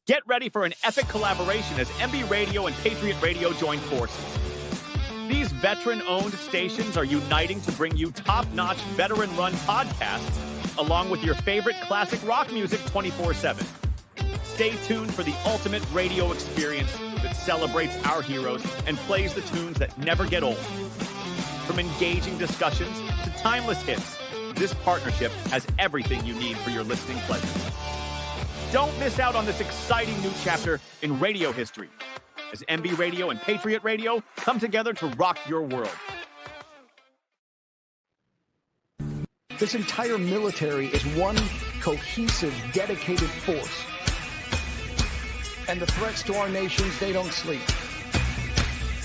Get ready for an epic collaboration as MB Radio and Patriot Radio join forces. These veteran-owned stations are uniting to bring you top-notch, veteran-run podcasts, along with your favorite classic rock music 24/7. Stay tuned for the ultimate radio experience that celebrates our heroes and plays the tunes that never get old. From engaging discussions to timeless hits, this partnership has everything you need for your listening pleasure. Don't miss out on this exciting new chapter in radio history as MB Radio and Patriot Radio come together to rock your world. This entire military is one cohesive, dedicated force. And the threats to our nations, they don't sleep.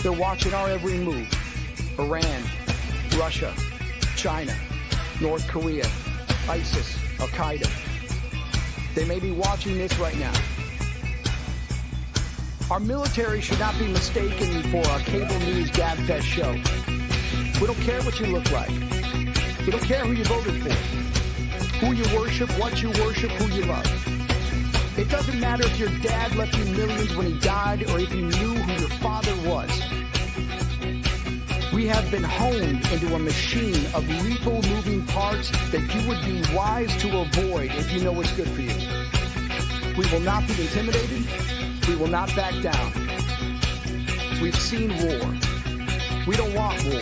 They're watching our every move. Iran, Russia, China, North Korea, ISIS, Al-Qaeda. They may be watching this right now. Our military should not be mistaken for a cable news gabfest show. We don't care what you look like. We don't care who you voted for, who you worship, what you worship, who you love. It doesn't matter if your dad left you millions when he died or if you knew who your father was. We have been honed into a machine of lethal moving parts that you would be wise to avoid if you know what's good for you. We will not be intimidated. We will not back down. We've seen war. We don't want war.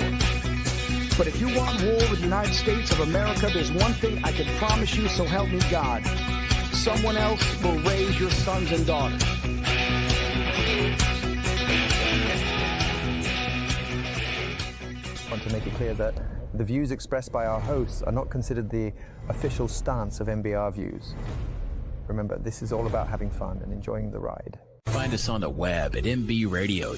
But if you want war with the United States of America, there's one thing I can promise you, so help me God. Someone else will raise your sons and daughters. I want to make it clear that the views expressed by our hosts are not considered the official stance of MBR Views. Remember, this is all about having fun and enjoying the ride. Find us on the web at mbradio.us.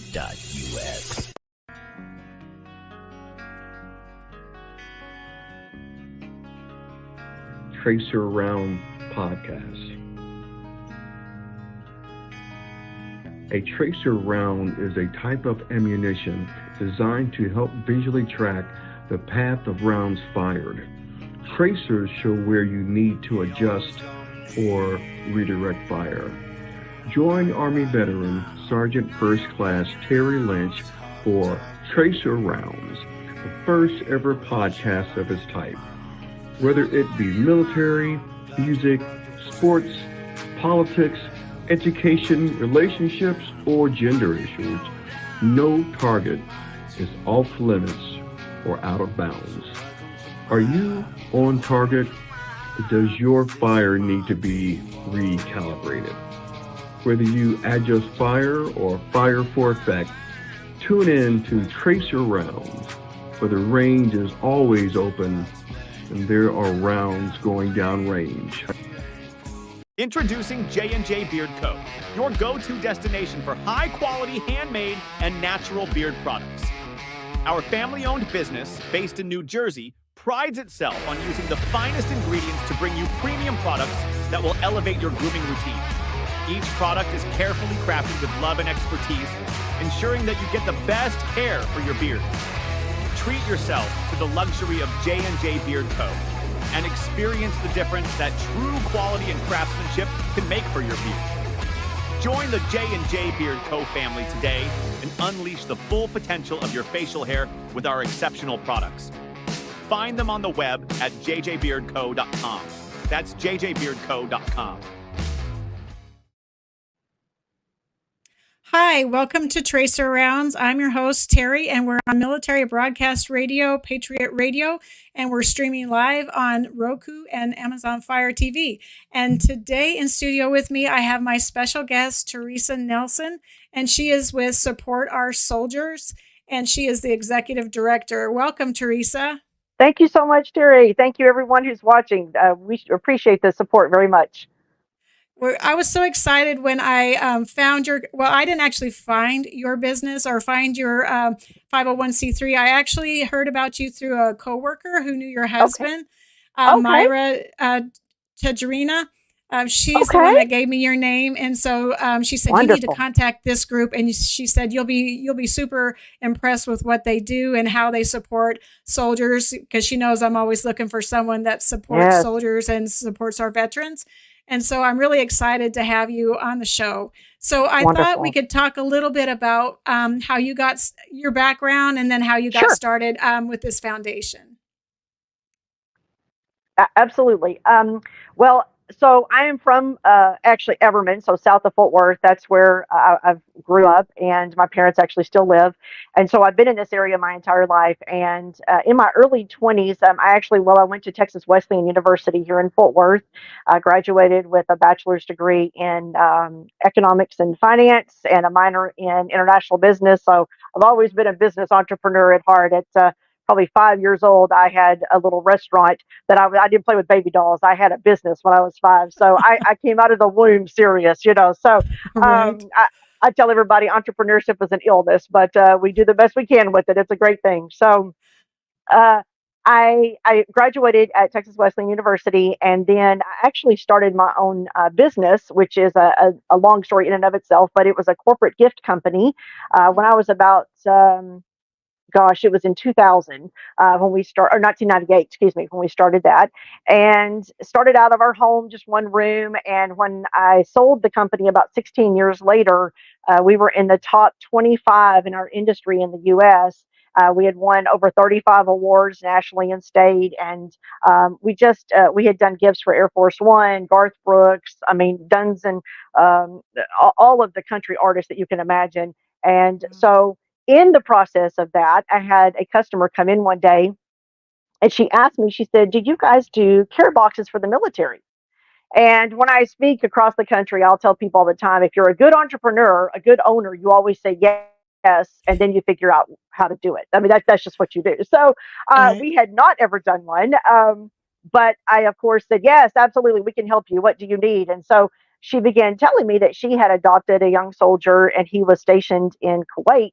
Tracer Around Podcast. A tracer round is a type of ammunition designed to help visually track the path of rounds fired. Tracers show where you need to adjust or redirect fire. Join Army veteran Sergeant First Class Terry Lynch for Tracer Rounds, the first ever podcast of its type. Whether it be military, music, sports, politics, education, relationships, or gender issues, no target is off limits or out of bounds. Are you on target? Or does your fire need to be recalibrated? Whether you adjust fire or fire for effect, tune in to Tracer Rounds, where the range is always open and there are rounds going down range. Introducing J&J Beard Co., your go-to destination for high-quality handmade and natural beard products. Our family-owned business, based in New Jersey, prides itself on using the finest ingredients to bring you premium products that will elevate your grooming routine. Each product is carefully crafted with love and expertise, ensuring that you get the best care for your beard. Treat yourself to the luxury of J&J Beard Co. and experience the difference that true quality and craftsmanship can make for your beard. Join the J&J Beard Co. family today and unleash the full potential of your facial hair with our exceptional products. Find them on the web at jjbeardco.com. That's jjbeardco.com. Hi, welcome to Tracer Rounds. I'm your host, Terry, and we're on Military Broadcast Radio, Patriot Radio, and we're streaming live on Roku and Amazon Fire TV. And today in studio with me, I have my special guest, Teresa Nelson, and she is with Support Our Soldiers, and she is the Executive Director. Welcome, Teresa. Thank you so much, Terry. Thank you, everyone who's watching. We appreciate the support very much. I was so excited when I found I didn't actually find your business or find your 501c3. I actually heard about you through a coworker who knew your husband, Myra Tedrina. She's the one that gave me your name. And so she said, Wonderful. You need to contact this group. And she said, you'll be super impressed with what they do and how they support soldiers, because she knows I'm always looking for someone that supports soldiers and supports our veterans. And so I'm really excited to have you on the show. So I thought we Wonderful. could talk a little bit about how you got your background and then how you got Sure. started with this foundation. Absolutely. Well, so I am from actually Everman, so south of Fort Worth. That's where I grew up, and my parents actually still live. And so I've been in this area my entire life. And in my early 20s, I went to Texas Wesleyan University here in Fort Worth. I graduated with a bachelor's degree in economics and finance and a minor in international business. So I've always been a business entrepreneur at heart. At probably 5 years old, I had a little restaurant that I didn't play with baby dolls. I had a business when I was 5. So I came out of the womb serious, you know. So Right. I tell everybody entrepreneurship is an illness, but we do the best we can with it. It's a great thing. So uh, I graduated at Texas Wesleyan University, and then I actually started my own business, which is a long story in and of itself, but it was a corporate gift company when I was about gosh, it was in 2000 when we or 1998, excuse me, when we started that, and started out of our home, just one room. And when I sold the company about 16 years later, we were in the top 25 in our industry in the U.S. We had won over 35 awards nationally and state, and we had done gifts for Air Force One, Garth Brooks, I mean, Duns and all of the country artists that you can imagine. And so in the process of that, I had a customer come in one day and she asked me, she said, "Do you guys do care boxes for the military?" And when I speak across the country, I'll tell people all the time, if you're a good entrepreneur, a good owner, you always say yes, and then you figure out how to do it. I mean, that's just what you do. So Right. we had not ever done one. But I, of course, said, yes, absolutely, we can help you. What do you need? And so she began telling me that she had adopted a young soldier and he was stationed in Kuwait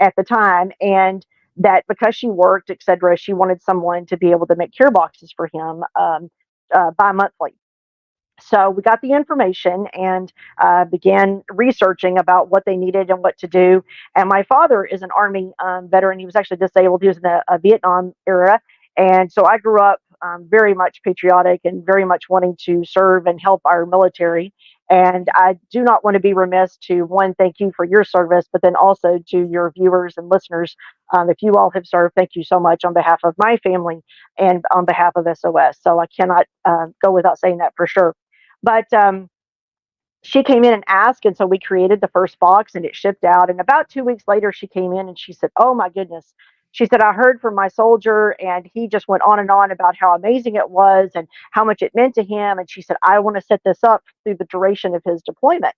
at the time. And that because she worked, et cetera, she wanted someone to be able to make care boxes for him bi-monthly. So we got the information and began researching about what they needed and what to do. And my father is an Army veteran. He was actually disabled. He was in the Vietnam era. And so I grew up very much patriotic and very much wanting to serve and help our military. And I do not want to be remiss to, one, thank you for your service, but then also to your viewers and listeners. If you all have served, thank you so much on behalf of my family and on behalf of S.O.S. So I cannot go without saying that for sure. But she came in and asked, and so we created the first box and it shipped out. And about 2 weeks later, she came in and she said, "Oh my goodness." She said, "I heard from my soldier and he just went on and on about how amazing it was and how much it meant to him." And she said, "I want to set this up through the duration of his deployment."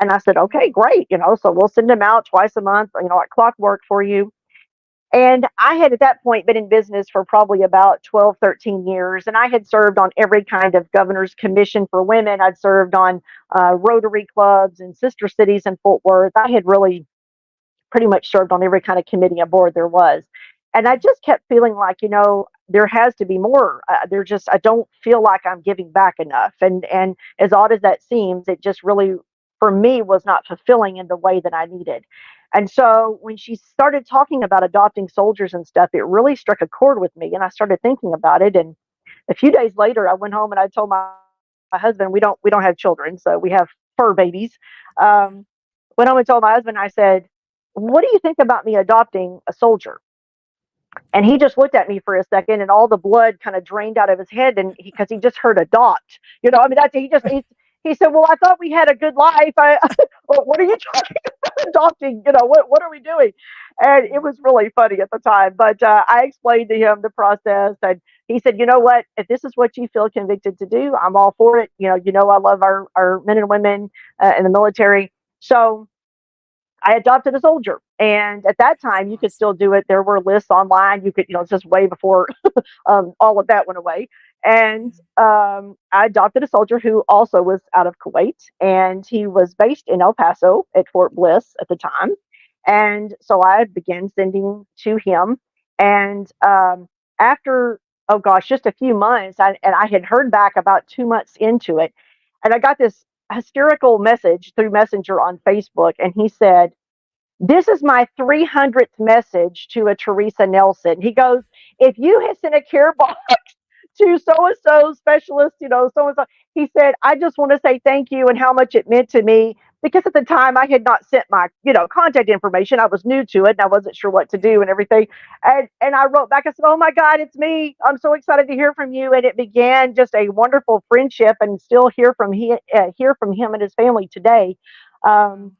And I said, "Okay, great. So we'll send him out twice a month, like clockwork for you." And I had at that point been in business for probably about 12, 13 years. And I had served on every kind of governor's commission for women. I'd served on Rotary clubs and sister cities in Fort Worth. I had really pretty much served on every kind of committee and board there was. And I just kept feeling like, there has to be more. I don't feel like I'm giving back enough. And as odd as that seems, it just really, for me, was not fulfilling in the way that I needed. And so when she started talking about adopting soldiers and stuff, it really struck a chord with me. And I started thinking about it. And a few days later, I went home and I told my husband, we don't have children, so we have fur babies. Um, Went home and told my husband, I said, "What do you think about me adopting a soldier?" And he just looked at me for a second, and all the blood kind of drained out of his head, and because he just heard adopt, I mean, he said, "Well, I thought we had a good life. Well, what are you talking about adopting? What are we doing?" And it was really funny at the time, but I explained to him the process, and he said, "You know what? If this is what you feel convicted to do, I'm all for it. I love our men and women in the military." So I adopted a soldier. And at that time, you could still do it. There were lists online. You could, it's just way before all of that went away. And I adopted a soldier who also was out of Kuwait. And he was based in El Paso at Fort Bliss at the time. And so I began sending to him. And after, oh gosh, just a few months, and I had heard back about 2 months into it. And I got this hysterical message through Messenger on Facebook. And he said, "This is my 300th message to a Teresa Nelson." He goes, "If you had sent a care box to so and so specialist, so and so," he said, I just want to say thank you and how much it meant to me. Because at the time I had not sent my, contact information. I was new to it and I wasn't sure what to do and everything. And I wrote back, I said, oh my God, it's me. I'm so excited to hear from you. And it began just a wonderful friendship, and still hear from him and his family today. Um,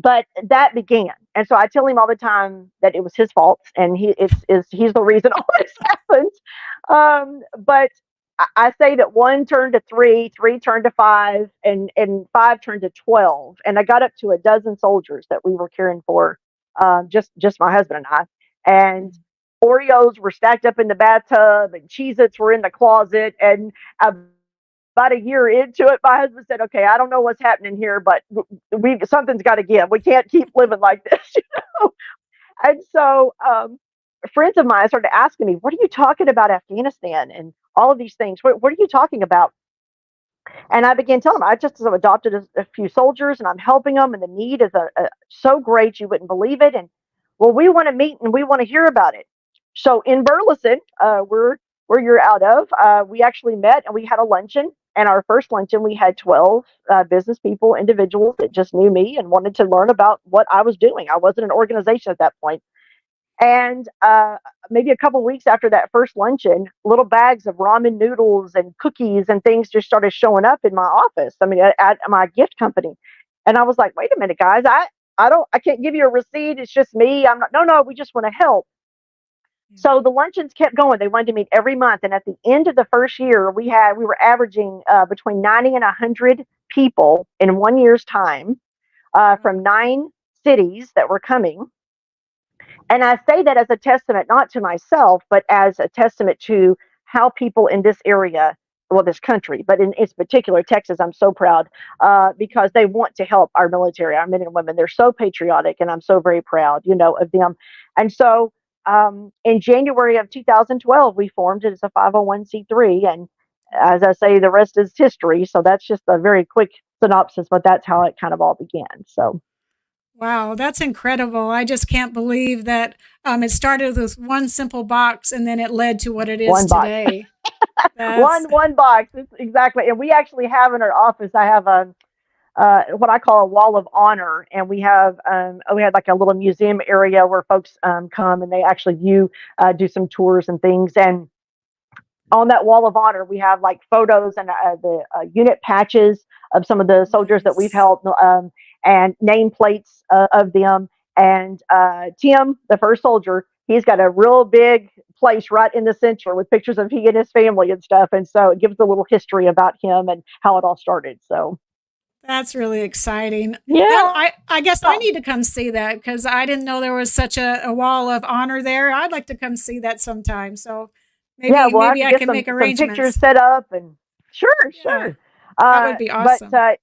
but that began, and so I tell him all the time that it was his fault, and he's the reason all this happened. But I say that one turned to three, three turned to five, and five turned to 12, and I got up to a dozen soldiers that we were caring for, just my husband and I, and Oreos were stacked up in the bathtub, and Cheez-Its were in the closet, and about a year into it, my husband said, "Okay, I don't know what's happening here, but something's got to give. We can't keep living like this." And so, friends of mine started asking me, "What are you talking about, Afghanistan and all of these things? What are you talking about?" And I began telling them, I just have adopted a few soldiers, and I'm helping them, and the need is so great you wouldn't believe it. And well, we want to meet and we want to hear about it. So in Burleson, where you're out of, we actually met and we had a luncheon. And our first luncheon, we had 12 business people, individuals that just knew me and wanted to learn about what I was doing. I wasn't an organization at that point. And maybe a couple weeks after that first luncheon, little bags of ramen noodles and cookies and things just started showing up in my office. I mean, at my gift company. And I was like, wait a minute, guys, I can't give you a receipt. It's just me. I'm not, no, we just want to help. So the luncheons kept going. They wanted to meet every month. And at the end of the first year, we were averaging between 90 and 100 people in 1 year's time from 9 cities that were coming. And I say that as a testament, not to myself, but as a testament to how people in this area, well, this country, but in its particular, Texas, I'm so proud because they want to help our military, our men and women. They're so patriotic, and I'm so very proud, of them. And so in January of 2012, we formed it as a 501c3. And as I say, the rest is history. So that's just a very quick synopsis, but that's how it kind of all began. So. Wow, that's incredible. I just can't believe that it started with one simple box and then it led to what it is today. One box. Exactly. And we actually have in our office, I have what I call a wall of honor. And we had like a little museum area where folks come and they actually do some tours and things. And on that wall of honor, we have like photos and the unit patches of some of the soldiers that we've helped, and nameplates of them. And Tim, the first soldier, he's got a real big place right in the center with pictures of he and his family and stuff. And so it gives a little history about him and how it all started. So that's really exciting. Yeah. Now, I guess I need to come see that because I didn't know there was such a wall of honor there. I'd like to come see that sometime. So maybe I can make arrangements. Some pictures set up and sure. That would be awesome. But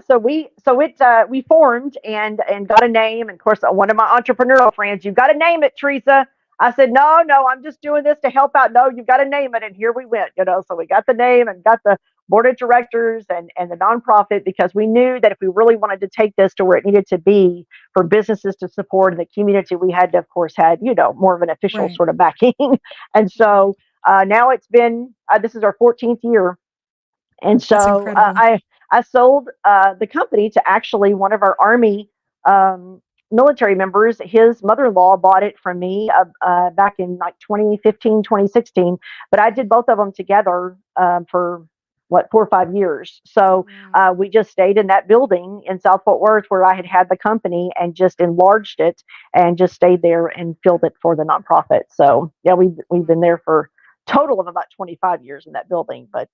so we formed and got a name. And of course, one of my entrepreneurial friends, you've got to name it, Teresa. I said, no, I'm just doing this to help out. No, you've got to name it. And here we went, so we got the name and got the board of directors and the nonprofit, because we knew that if we really wanted to take this to where it needed to be for businesses to support in the community, we had to, of course, had, more of an official sort of backing. And so now it's been, this is our 14th year. And so I sold the company to actually one of our Army military members. His mother-in-law bought it from me back in like 2015, 2016. But I did both of them together for 4 or 5 years. So we just stayed in that building in South Fort Worth where I had the company, and just enlarged it and just stayed there and filled it for the nonprofit. So yeah, we've been there for a total of about 25 years in that building, but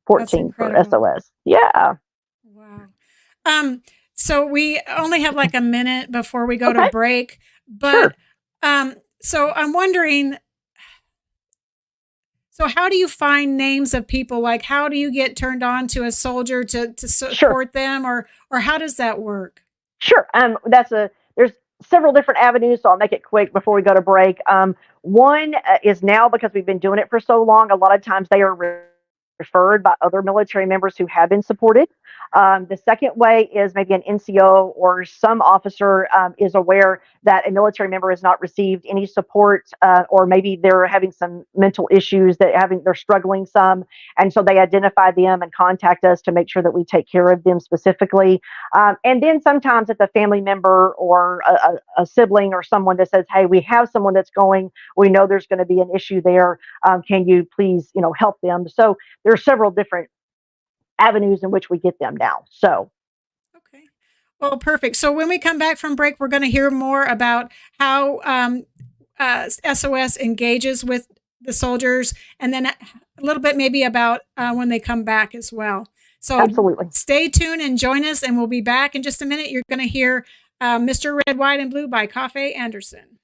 14 for S.O.S. Yeah. Wow. So we only have like a minute before we go to break, but so I'm wondering, so how do you find names of people? Like, how do you get turned on to a soldier to support them, or how does that work? Sure. There's several different avenues, so I'll make it quick before we go to break. One is now, because we've been doing it for so long, a lot of times they are referred by other military members who have been supported. The second way is maybe an NCO or some officer is aware that a military member has not received any support, or maybe they're having some mental issues they're struggling some, and so they identify them and contact us to make sure that we take care of them specifically. And then sometimes it's a family member or a sibling or someone that says, "Hey, we have someone that's going. We know there's going to be an issue there. Can you please, help them?" So there are several different avenues in which we get them now. So, Okay. Well, perfect. So when we come back from break, we're going to hear more about how SOS engages with the soldiers, and then a little bit maybe about when they come back as well. So absolutely. Stay tuned and join us, and we'll be back in just a minute. You're going to hear Mr. Red, White, and Blue by Cafe Anderson.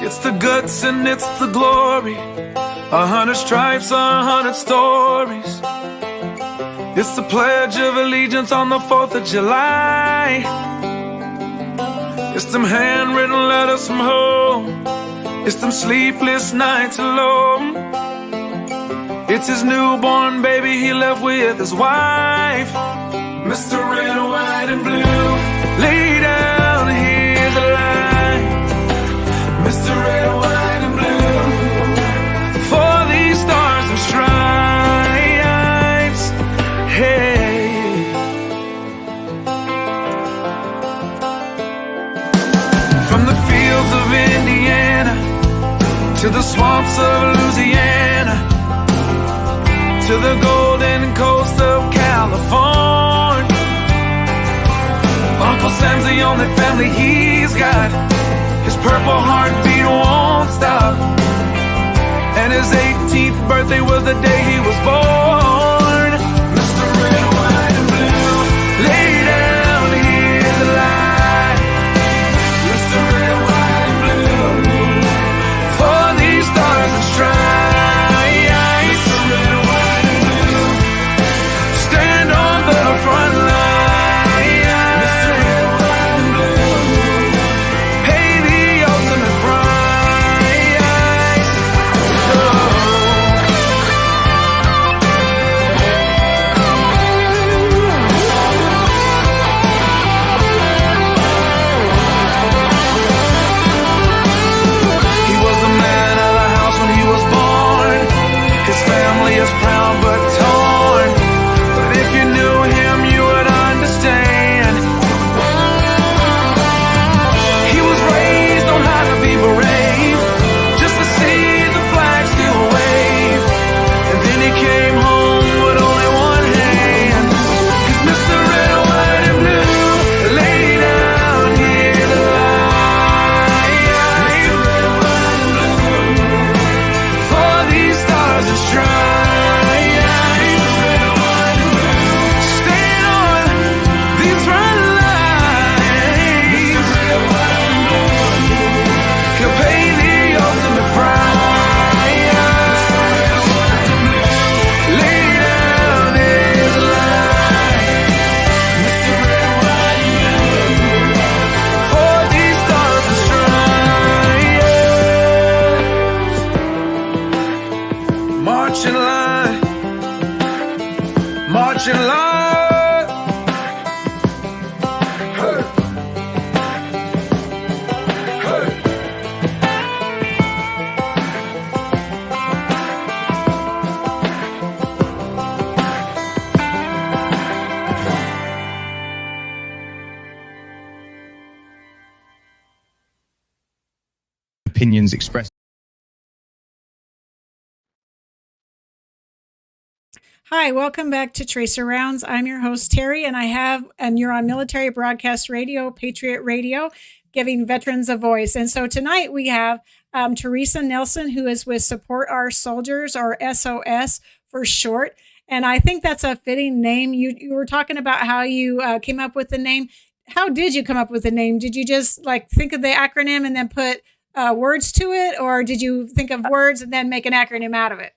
It's the guts and it's the glory, 100 stripes, 100 stories. It's the Pledge of Allegiance on the 4th of July. It's them handwritten letters from home. It's them sleepless nights alone. It's his newborn baby he left with his wife. Mr. Red, White, and Blue, lay down, hear the line. Mr. Red, White, and Blue, for these stars and stripes. Hey, from the fields of Indiana to the swamps of Louisiana to the golden coast of California, Uncle Sam's the only family he's got. His purple heartbeat won't stop, and his 18th birthday was the day he was born. Mr. Red, White, and Blue, lay down, hear the light. Mr. Red, White, and Blue, for these stars and stripes. Mr. Red, White, and Blue, stand on the front line. Proud but torn, but if you knew him you would understand. He was raised on how to be brave, just to see the flag still wave, and then he came home with only one hand. 'Cause Mr. Red, White, and Blue, lay down, hear the light. Mr. Red, White, and Blue, for these stars and stripes. March in line, march in line. Hey. Hey. Opinions expressed. Hi, welcome back to Tracer Rounds. I'm your host, Terry, and you're on Military Broadcast Radio, Patriot Radio, giving veterans a voice. And so tonight we have Teresa Nelson, who is with Support Our Soldiers, or SOS for short. And I think that's a fitting name. You were talking about how you came up with the name. How did you come up with the name? Did you just think of the acronym and then put words to it? Or did you think of words and then make an acronym out of it?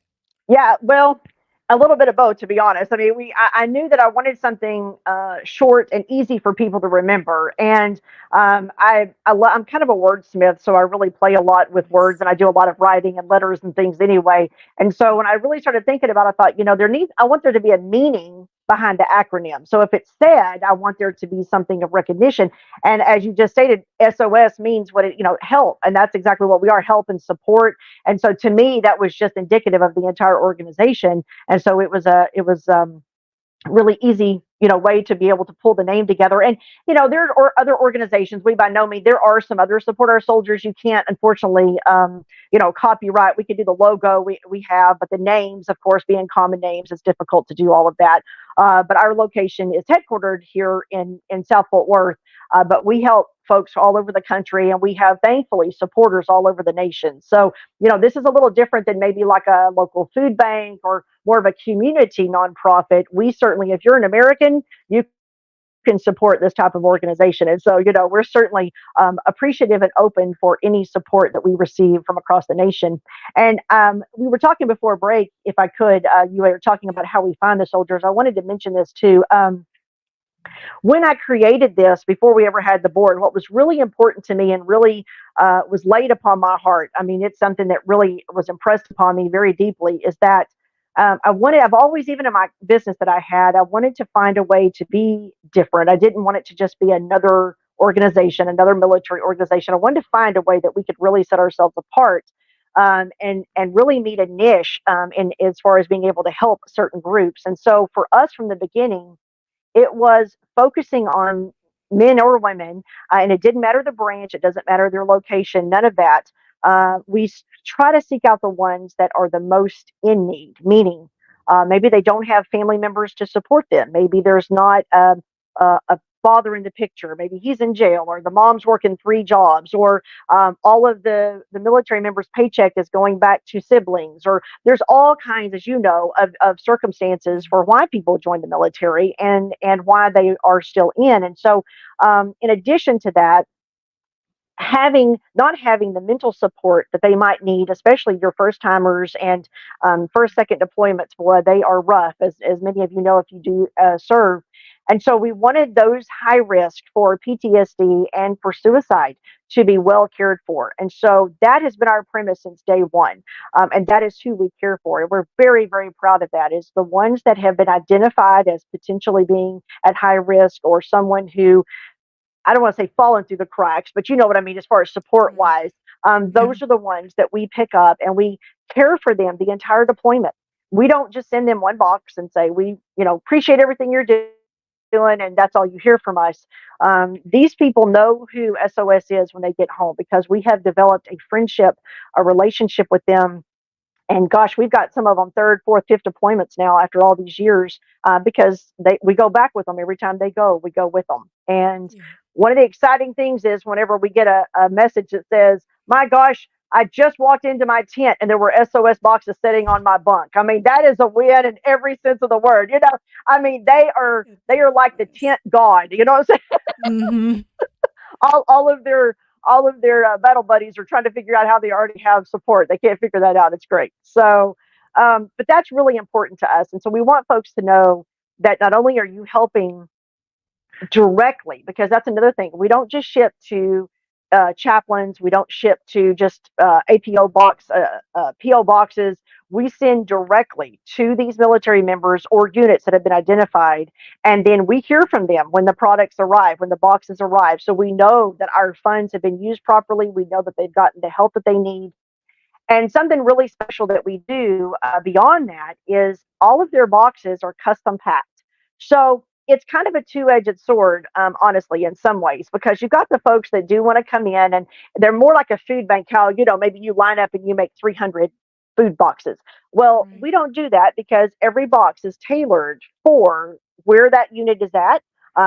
Yeah, well, A little bit of both, to be honest. I mean, I knew that I wanted something short and easy for people to remember, and I'm kind of a wordsmith, so I really play a lot with words, and I do a lot of writing and letters and things anyway. And so when I really started thinking about it, I thought, I want there to be a meaning behind the acronym. So if it's said, I want there to be something of recognition. And as you just stated, SOS means help, and that's exactly what we are: help and support. And so to me, that was just indicative of the entire organization. And so it was really easy, way to be able to pull the name together. And, there are other organizations. We by no means, there are some other support our soldiers. You can't, unfortunately, copyright. We could do the logo we have, but the names, of course, being common names, it's difficult to do all of that. But our location is headquartered here in South Fort Worth. But we help folks all over the country, and we have, thankfully, supporters all over the nation. So, this is a little different than maybe like a local food bank or more of a community nonprofit. We certainly, if you're an American, you can support this type of organization. And so, we're certainly appreciative and open for any support that we receive from across the nation. And we were talking before break, if I could, you were talking about how we find the soldiers. I wanted to mention this too. When I created this, before we ever had the board, what was really important to me and really was laid upon my heart, I mean, it's something that really was impressed upon me very deeply, is that I've always, even in my business that I had, I wanted to find a way to be different. I didn't want it to just be another organization, another military organization. I wanted to find a way that we could really set ourselves apart. And really meet a niche in as far as being able to help certain groups. And so for us from the beginning, it was focusing on men or women, and it didn't matter the branch, it doesn't matter their location, none of that. Try to seek out the ones that are the most in need, meaning maybe they don't have family members to support them. Maybe there's not a father in the picture. Maybe he's in jail, or the mom's working 3 jobs, or all of the military members' paycheck is going back to siblings, or there's all kinds, as you know, of circumstances for why people join the military and why they are still in. And so, in addition to that, not having the mental support that they might need, especially your first timers and first, second deployments, boy, they are rough, as many of you know if you do serve. And so we wanted those high risk for PTSD and for suicide to be well cared for. And so that has been our premise since day one. And that is who we care for. And we're very, very proud of that, is the ones that have been identified as potentially being at high risk, or someone who, I don't want to say fallen through the cracks, but you know what I mean, as far as support wise. Those are the ones that we pick up, and we care for them the entire deployment. We don't just send them one box and say, we, appreciate everything you're doing, and that's all you hear from us. These people know who SOS is when they get home, because we have developed a friendship, a relationship with them. And gosh, we've got some of them third, fourth, fifth deployments now after all these years, because we go back with them every time they go. We go with them. And one of the exciting things is whenever we get a message that says, "My gosh, I just walked into my tent and there were SOS boxes sitting on my bunk." I mean, that is a win in every sense of the word. I mean, they are like the tent god. You know what I'm saying? Mm-hmm. all of their battle buddies are trying to figure out how they already have support. They can't figure that out. It's great. So, but that's really important to us. And so we want folks to know that not only are you helping directly, because that's another thing. We don't just ship to chaplains. We don't ship to just PO boxes. We send directly to these military members or units that have been identified, and then we hear from them when the products arrive, when the boxes arrive. So we know that our funds have been used properly. We know that they've gotten the help that they need. And something really special that we do beyond that is all of their boxes are custom packed. So it's kind of a two-edged sword, honestly, in some ways, because you've got the folks that do want to come in, and they're more like a food bank. How, maybe you line up and you make 300 food boxes. Well, we don't do that, because every box is tailored for where that unit is at.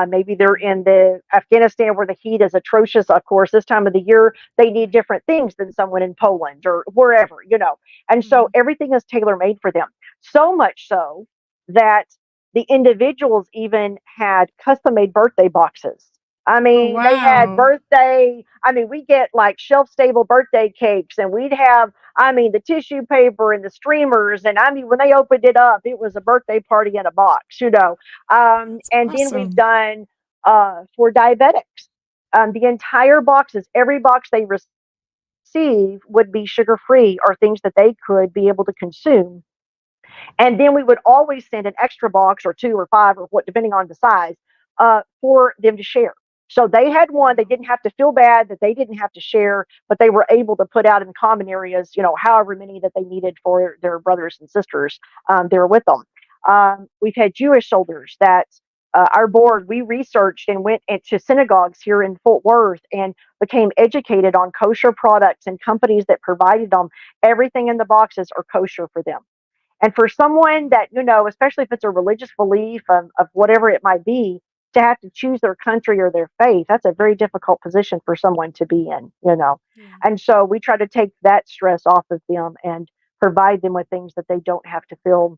Maybe they're in the Afghanistan where the heat is atrocious. Of course, this time of the year, they need different things than someone in Poland or wherever, And so everything is tailor made for them. So much so that the individuals even had custom made birthday boxes I Oh, mean, they had wow. birthday. I mean, we get like shelf stable birthday cakes, and we'd have, I mean, the tissue paper and the streamers. And I mean, when they opened it up, it was a birthday party in a box, you know. That's And then we've awesome. done for diabetics, the entire boxes, every box they receive would be sugar free or things that they could be able to consume. And then we would always send an extra box or two or five or what, depending on the size, for them to share. So they had one, they didn't have to feel bad that they didn't have to share, but they were able to put out in common areas, you know, however many that they needed for their brothers and sisters there with them. We've had Jewish soldiers that our board, we researched and went into synagogues here in Fort Worth and became educated on kosher products and companies that provided them. Everything in the boxes are kosher for them. And for someone that, you know, especially if it's a religious belief of whatever it might be, to have to choose their country or their faith, that's a very difficult position for someone to be in, you know. Yeah. And so we try to take that stress off of them and provide them with things that they don't have to feel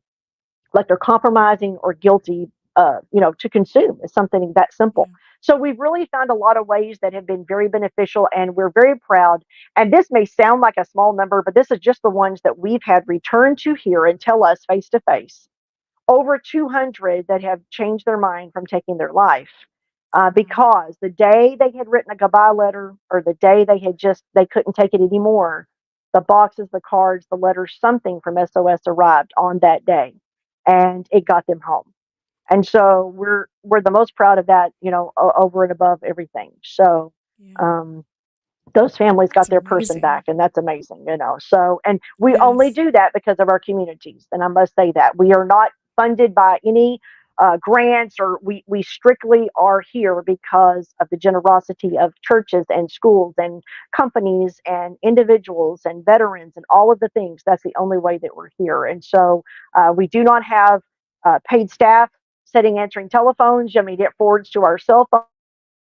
like they're compromising or guilty, you know, to consume. Is something that simple. Yeah. So we've really found a lot of ways that have been very beneficial, and we're very proud. And this may sound like a small number, but this is just the ones that we've had return to here and tell us face to face. Over 200 that have changed their mind from taking their life. Wow. Because the day they had written a goodbye letter or the day they had just they couldn't take it anymore, the boxes, the cards, the letters, something from SOS arrived on that day, and it got them home. And so we're the most proud of that, you know, over and above everything. So Yeah. um, those families That's got their person amazing. back, and that's amazing, you know. So, and we only Yes. do that because of our communities, and I must say that we are not funded by any grants, or we strictly are here because of the generosity of churches and schools and companies and individuals and veterans and all of the things. That's the only way that we're here. And so we do not have paid staff sitting answering telephones. I mean, it forwards to our cell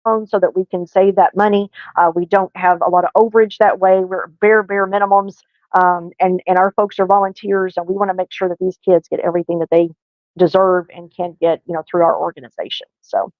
phone so that we can save that money. We don't have a lot of overage that way. We're bare minimums, and our folks are volunteers, and we want to make sure that these kids get everything that they deserve and can get, you know, through our organization. So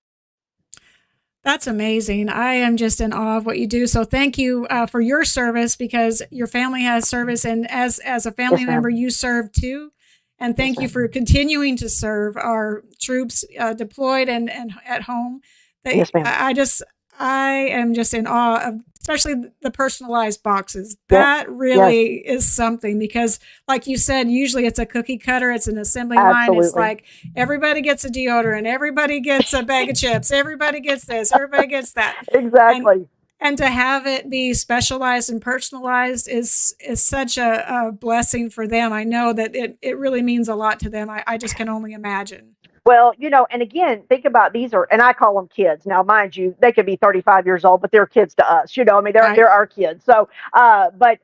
That's amazing. I am just in awe of what you do. So thank you for your service, because your family has service, and as a family yes, member, ma'am. you serve too. And Yes, thank you ma'am. for continuing to serve our troops deployed and at home. Yes, They, ma'am. I am just in awe of, especially the personalized boxes. Yes, That yes, really is something, because, like you said, usually it's a cookie cutter, it's an assembly line. It's absolutely. like everybody gets a deodorant, everybody gets a bag of chips, everybody gets this, everybody gets that, and Exactly. and to have it be specialized and personalized is such a blessing for them. I know that it really means a lot to them. I just can only imagine. Well, you know, and again, think about these are, and I call them kids. Now, mind you, they could be 35 years old, but they're kids to us. You know, I mean, they're Right. our kids. So, but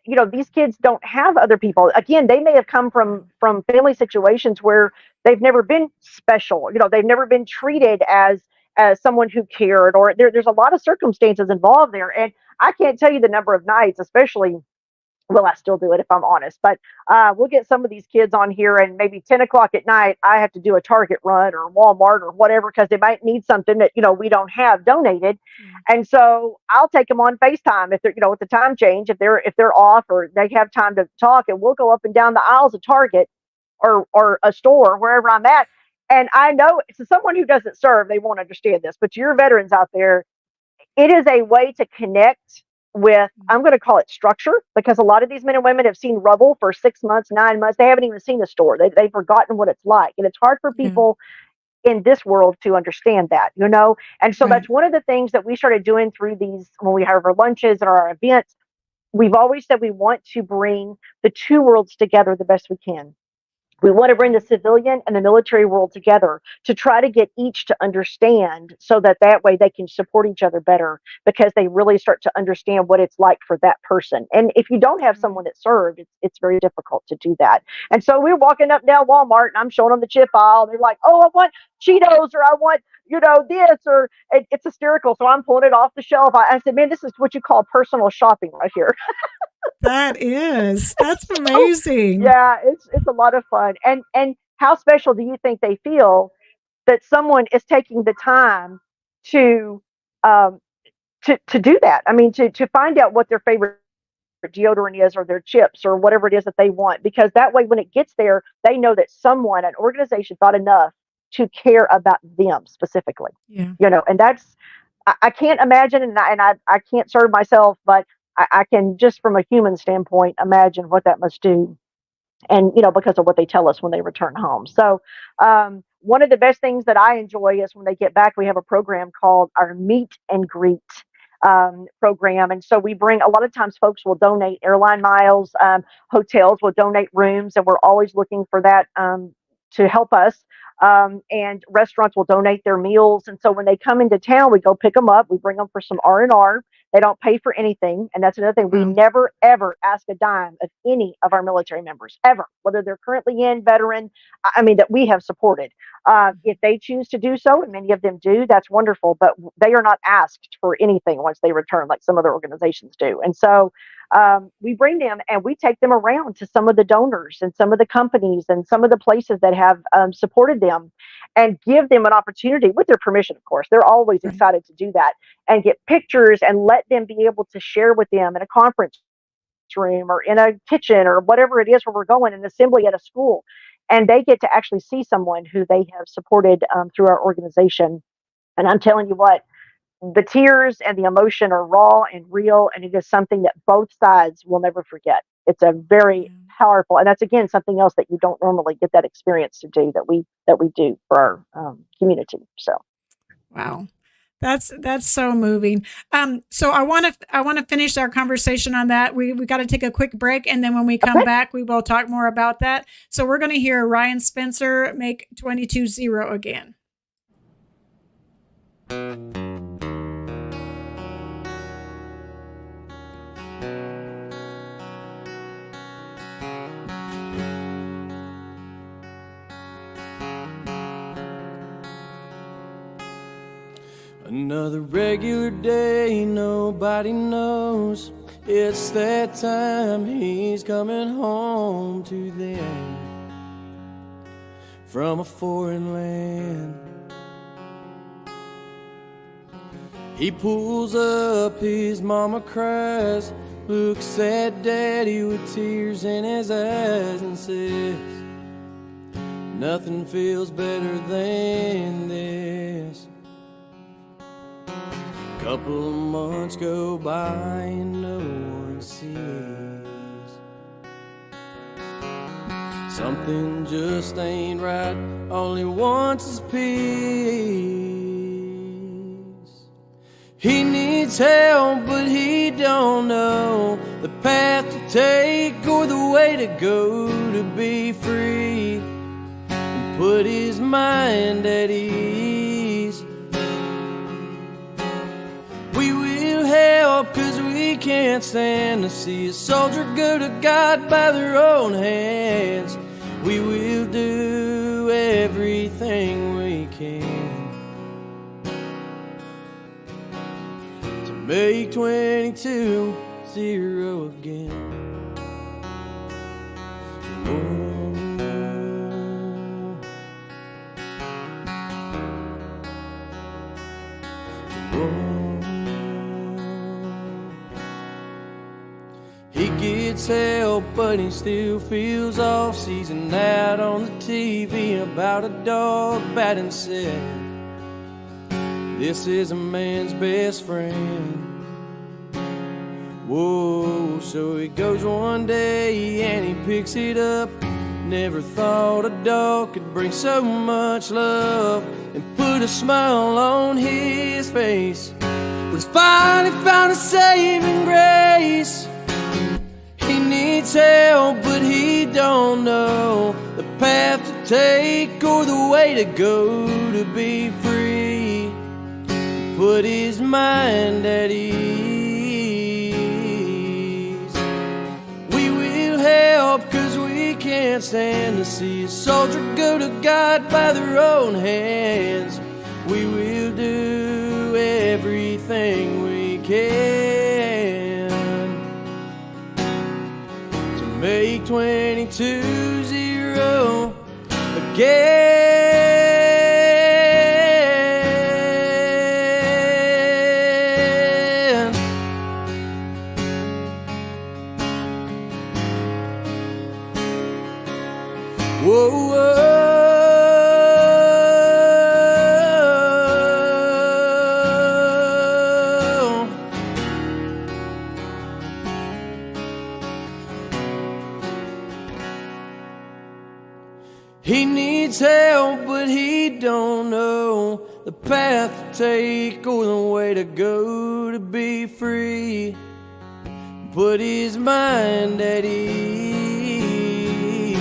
you know, these kids don't have other people. Again, they may have come Yeah. from family situations where they've never been special. You know, they've never been Yeah. treated as someone who cared, or there's a lot of circumstances involved there. And I can't tell you the number of nights, especially, well, I still do it if I'm honest, but we'll get some of these kids on here, and maybe 10 o'clock at night, I have to do a Target run or Walmart or whatever because they might need something that, you know, we don't have donated. Yeah. And so I'll take them on FaceTime if they're, you know, with the time change, if they're off or they have time to talk, and we'll go up and down the aisles of Target or a store, wherever I'm at. And I know, to someone who doesn't serve, they won't understand this, but your veterans out there, it is a way to connect with, I'm going to call it structure, because a lot of these men and women have seen rubble for 6 months, 9 months. They haven't even seen a store. They've forgotten what it's like. And it's hard for Yeah. people in this world to understand that, you know? And so Right. that's one of the things that we started doing through these, when we have our lunches and our events. We've always said we want to bring the two worlds together the best we can. We want to bring the Right. civilian and the military world together to try to get each to understand, so that way they can support each other better, because they really start to understand what it's like for that person. And if you don't have Right. someone that served, it's very difficult to do that. And so we're walking up down Walmart, and I'm showing them the chip aisle. They're like, oh, I want Cheetos, or I want, you know, this, or it's hysterical. So I'm pulling it off the shelf. I said, man, this is what you call personal shopping right here. That's So amazing. yeah, it's a lot of fun. And how special do you think they feel that someone is taking the time to um, to do that. I mean, to find out what their favorite deodorant is or their chips or whatever it is that they want, because that way when it gets there, they know that someone, an organization, thought enough to care about them specifically. Yeah. And that's, I can't imagine, and I can't serve myself, but I can just from a human standpoint imagine what that must do, and because of what they tell us when they return home. So one of the best things that I enjoy is when they get back, we have a program called our meet and greet program. And so we bring, a lot of times folks will donate airline miles, hotels will donate rooms, and we're always looking for that to help us. And restaurants will donate their meals. And so when they come into town, we go pick them up. We bring them for some R&R. They don't pay for anything. And that's another thing. We never, ever ask a dime of any of our military members, ever, whether they're currently in, veteran, I mean, that we have supported. If they choose to do so, and many of them do, that's wonderful. But they are not asked for anything once they return, like some other organizations do. And so we bring them and we take them around to some of the donors and some of the companies and some of the places that have supported them, and give them an opportunity, with their permission, of course. They're always excited to do that, and get pictures and let them be able to share with them in a conference room or in a kitchen or whatever it is where we're going, an assembly at a school. And they get to actually see someone who they have supported through our organization. And I'm telling you what, the tears and the emotion are raw and real, and it is something that both sides will never forget. It's a very powerful, and that's again something else that you don't normally get that experience to do, that we do for our community. So, wow, that's so moving. So I want to finish our conversation on that. We got to take a quick break, and then when we come back, we will talk more about that. So we're going to hear Ryan Spencer make 22-0 again. Another regular day, nobody knows. It's that time, he's coming home to them from a foreign land. He pulls up, his mama cries, looks at daddy with tears in his eyes and says, nothing feels better than this. Couple of months go by and no one sees. Something just ain't right, all he wants is peace. He needs help, but he don't know the path to take or the way to go to be free and put his mind at ease. We will help, 'cause we can't stand to see a soldier go to God by their own hands. We will do everything we can to make 22-0 again. He gets help, but he still feels off. Sees an ad on the TV about a dog batting said, this is a man's best friend. Whoa, so he goes one day and he picks it up. Never thought a dog could bring so much love and put a smile on his face. But he's finally found a saving grace. He needs help, but he don't know the path to take or the way to go to be free. Put his mind at ease. We will help, 'cause we can't stand to see a soldier go to God by their own hands. We will do everything we can to make 22-0 again. needs help, but he don't know the path to take or the way to go to be free. Put his mind at ease.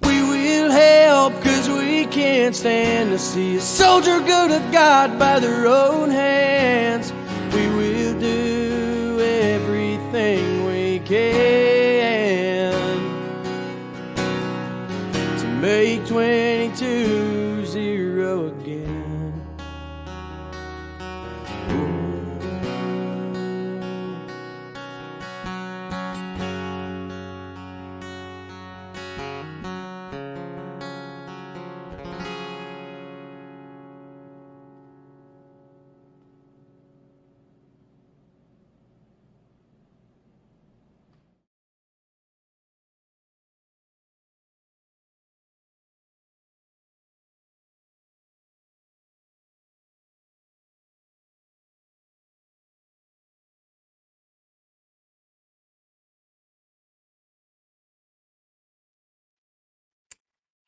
We will help, 'cause we can't stand to see a soldier go to God by their own hands. We will do everything we can to make 22-0 again.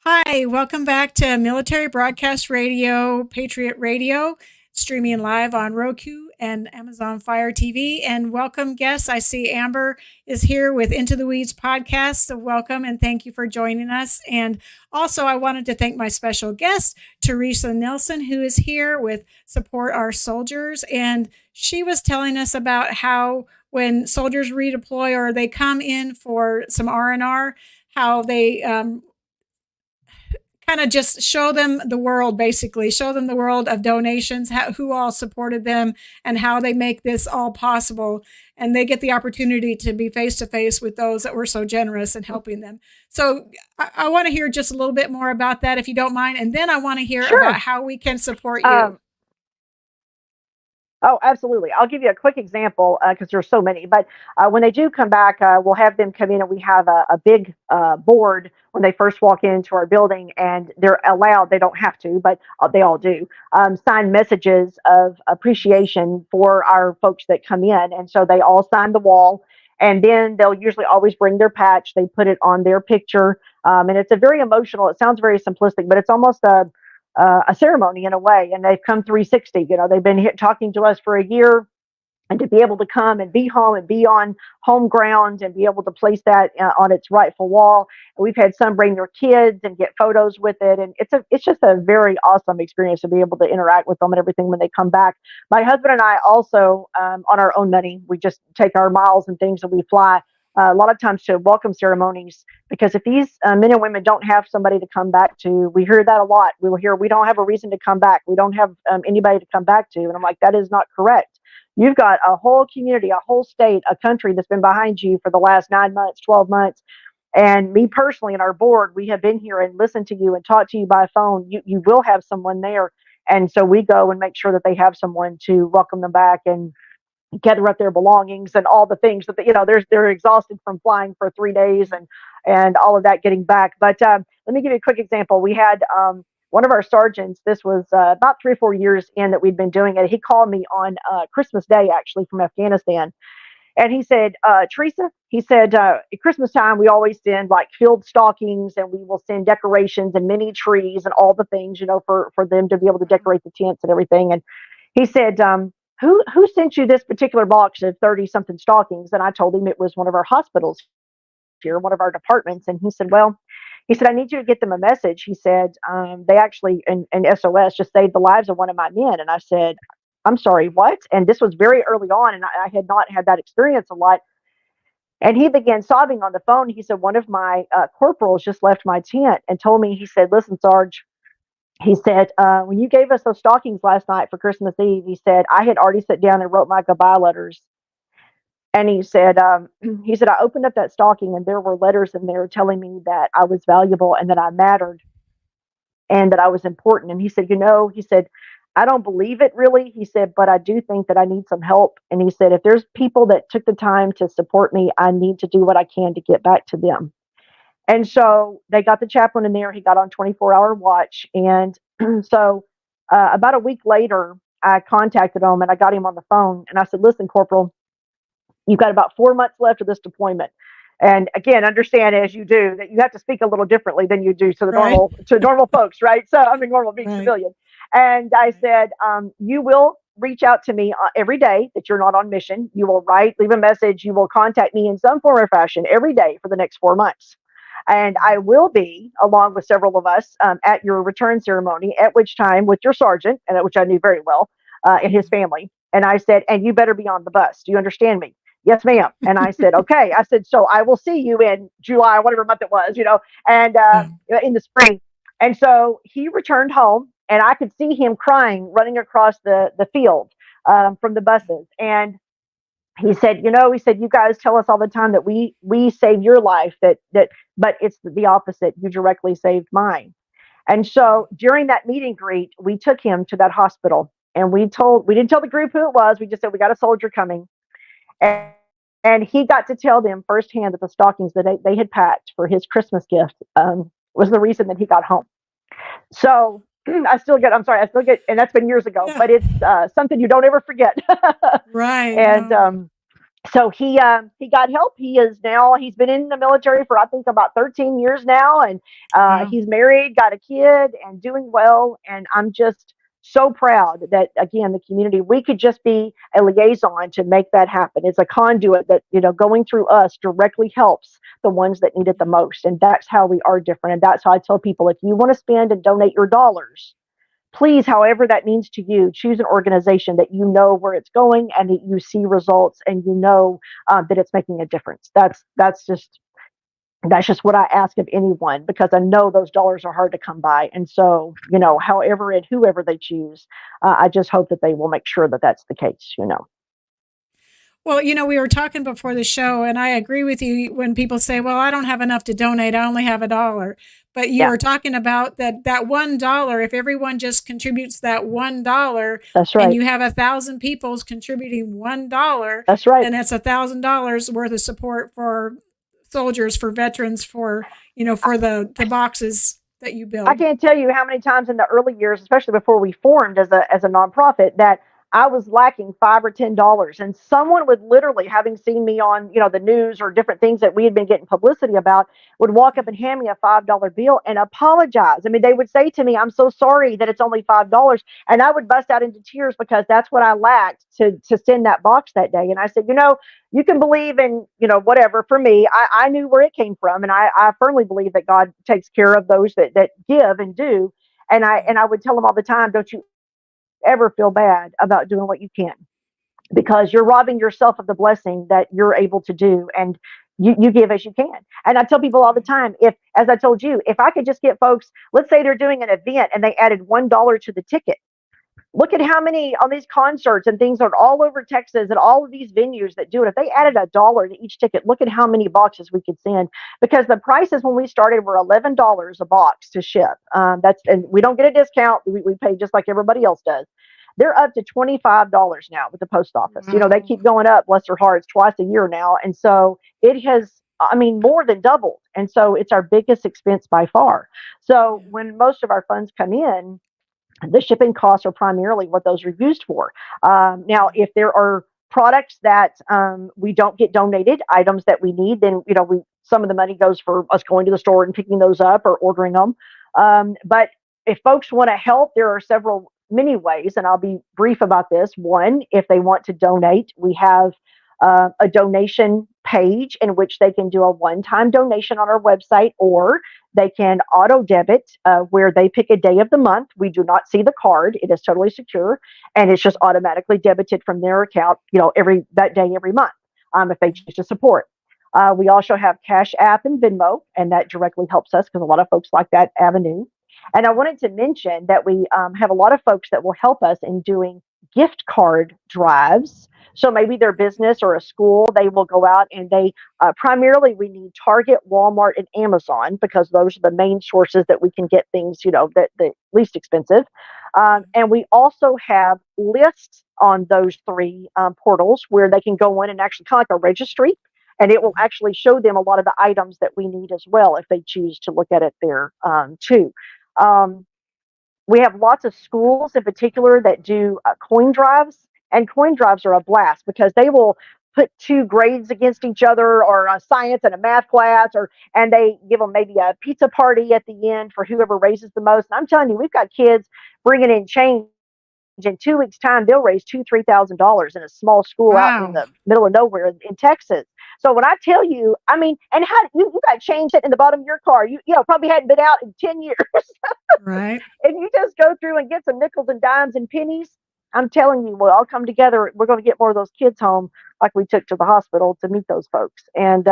Hi, welcome back to Military Broadcast Radio, Patriot Radio, streaming live on Roku and Amazon Fire TV. And welcome guests. I see Amber is here with Into the Weeds podcast. So welcome and thank you for joining us. And also I wanted to thank my special guest, Teresa Nelson, who is here with Support Our Soldiers. And she was telling us about how when soldiers redeploy or they come in for some R&R, how they kind of just show them the world, basically show them the world of donations, who all supported them and how they make this all possible. And they get the opportunity to be face to face with those that were so generous in helping them. So I want to hear just a little bit more about that, if you don't mind. And then I want to hear about how we can support you. Oh, absolutely. I'll give you a quick example because there's so many. But when they do come back, we'll have them come in and we have a big board when they first walk into our building, and they're allowed, they don't have to, but they all do, sign messages of appreciation for our folks that come in. And so they all sign the wall. And then they'll usually always bring their patch. They put it on their picture. And it's a very emotional, it sounds very simplistic, but it's almost a ceremony in a way, and they've come 360. You know, they've been talking to us for a year, and to be able to come and be home and be on home ground and be able to place that on its rightful wall. And we've had some bring their kids and get photos with it, and it's just a very awesome experience to be able to interact with them and everything when they come back. My husband and I also, on our own money, we just take our miles and things and we fly. A lot of times to welcome ceremonies, because if these men and women don't have somebody to come back to, we hear that a lot. We will hear, we don't have a reason to come back. We don't have anybody to come back to. And I'm like, that is not correct. You've got a whole community, a whole state, a country that's been behind you for the last 9 months, 12 months. And me personally and our board, we have been here and listened to you and talked to you by phone. You will have someone there. And so we go and make sure that they have someone to welcome them back and gather up their belongings and all the things that they're exhausted from flying for 3 days and all of that getting back. But let me give you a quick example. We had one of our sergeants. This was about 3 or 4 years in that we'd been doing it. He called me on Christmas Day, actually, from Afghanistan. And he said, Teresa, he said, at Christmas time, we always send like field stockings, and we will send decorations and mini trees and all the things, for them to be able to decorate the tents and everything. And he said, who sent you this particular box of 30 something stockings? And I told him it was one of our hospitals here, one of our departments. And he said, I need you to get them a message. He said, they actually, in S.O.S, just saved the lives of one of my men. And I said, I'm sorry, what? And this was very early on, and I had not had that experience a lot. And he began sobbing on the phone. He said, one of my corporals just left my tent and told me, he said, listen, Sarge, he said, when you gave us those stockings last night for Christmas Eve, he said, I had already sat down and wrote my goodbye letters. And he said, I opened up that stocking and there were letters in there telling me that I was valuable and that I mattered and that I was important. And he said, I don't believe it really. He said, but I do think that I need some help. And he said, if there's people that took the time to support me, I need to do what I can to get back to them. And so they got the chaplain in there. He got on 24-hour watch. And so about a week later, I contacted him and I got him on the phone. And I said, listen, Corporal, you've got about 4 months left of this deployment. And again, understand as you do that you have to speak a little differently than you do to the Right. normal folks, right? So I mean, normal being Right. civilian. And I said, you will reach out to me every day that you're not on mission. You will leave a message. You will contact me in some form or fashion every day for the next 4 months. And I will be, along with several of us, at your return ceremony, at which time with your sergeant, and which I knew very well, and his family. And I said, and you better be on the bus. Do you understand me? Yes, ma'am. And I said, okay. I said, so I will see you in July, whatever month it was, and Yeah. in the spring. And so he returned home, and I could see him crying, running across the field from the buses. And he said, he said, you guys tell us all the time that we saved your life, but it's the opposite. You directly saved mine. And so during that meet and greet, we took him to that hospital, and we didn't tell the group who it was. We just said, we got a soldier coming. And, and he got to tell them firsthand that the stockings that they had packed for his Christmas gift was the reason that he got home. So I still get, and that's been years ago, Yeah. but it's something you don't ever forget. Right. And No. so he got help. He's been in the military for I think about 13 years now, and Wow. he's married, got a kid, and doing well. And I'm just so proud that again the community we could just be a liaison to make that happen. It's a conduit that going through us directly helps the ones that need it the most, and that's how we are different. And that's how I tell people, if you want to spend and donate your dollars, please, however that means to you, choose an organization that you know where it's going and that you see results and that it's making a difference. That's just what I ask of anyone, because I know those dollars are hard to come by. And so, however and whoever they choose, I just hope that they will make sure that that's the case. Well, we were talking before the show, and I agree with you when people say, well, I don't have enough to donate. I only have $1. But you Yeah, were talking about that $1, if everyone just contributes that $1 that's and right. you have 1,000 people's contributing $1, That's right. then that's $1,000 worth of support for soldiers, for veterans, for the boxes that you I build. can't tell you how many times in the early years, especially before we formed as a nonprofit, that I was lacking $5 or $10, and someone would literally, having seen me on the news or different things that we had been getting publicity about, would walk up and hand me a $5 bill and apologize. I mean, they would say to me, "I'm so sorry that it's only $5," and I would bust out into tears because that's what I lacked to send that box that day. And I said, you can believe in whatever. For me, I knew where it came from, and I firmly believe that God takes care of those that give and do. And I would tell them all the time, don't you ever feel bad about doing what you can, because you're robbing yourself of the blessing that you're able to do, and you give as you can. And I tell people all the time, if, as I told you, if I could just get folks, let's say they're doing an event and they added $1 to the ticket. Look at how many on these concerts and things are all over Texas and all of these venues that do it. If they added $1 to each ticket, look at how many boxes we could send. Because the prices when we started were $11 a box to ship. And we don't get a discount. We pay just like everybody else does. They're up to $25 now with the post office. They Wow. keep going up. Bless their hearts, twice a year now, and so it has. I mean, more than doubled. And so it's our biggest expense by far. So when most of our funds come in, the shipping costs are primarily what those are used for. Now, if there are products that we don't get donated, items that we need, then some of the money goes for us going to the store and picking those up or ordering them. But if folks want to help, there are many ways, and I'll be brief about this. One, if they want to donate, we have a donation page in which they can do a one-time donation on our website, or they can auto debit where they pick a day of the month. We do not see the card. It is totally secure, and it's just automatically debited from their account, that day every month, if they choose to support. We also have Cash App and Venmo, and that directly helps us because a lot of folks like that avenue. And I wanted to mention that we have a lot of folks that will help us in doing gift card drives. So maybe their business or a school, they will go out and they primarily we need Target, Walmart, and Amazon, because those are the main sources that we can get things, that the least expensive. And we also have lists on those three portals where they can go in and actually kind of like a registry, and it will actually show them a lot of the items that we need as well if they choose to look at it there too. Um, we have lots of schools in particular that do coin drives, and coin drives are a blast because they will put two grades against each other, or a science and a math class, and they give them maybe a pizza party at the end for whoever raises the most. And I'm telling you, we've got kids bringing in change. In 2 weeks' time, they'll raise $3,000 in a small school out in Wow. the middle of nowhere in Texas. So when I tell you, I mean, and how you got change sitting in the bottom of your car, you know, probably hadn't been out in 10 years. Right. If you just go through and get some nickels and dimes and pennies, I'm telling you, we'll all come together. We're going to get more of those kids home like we took to the hospital to meet those folks. And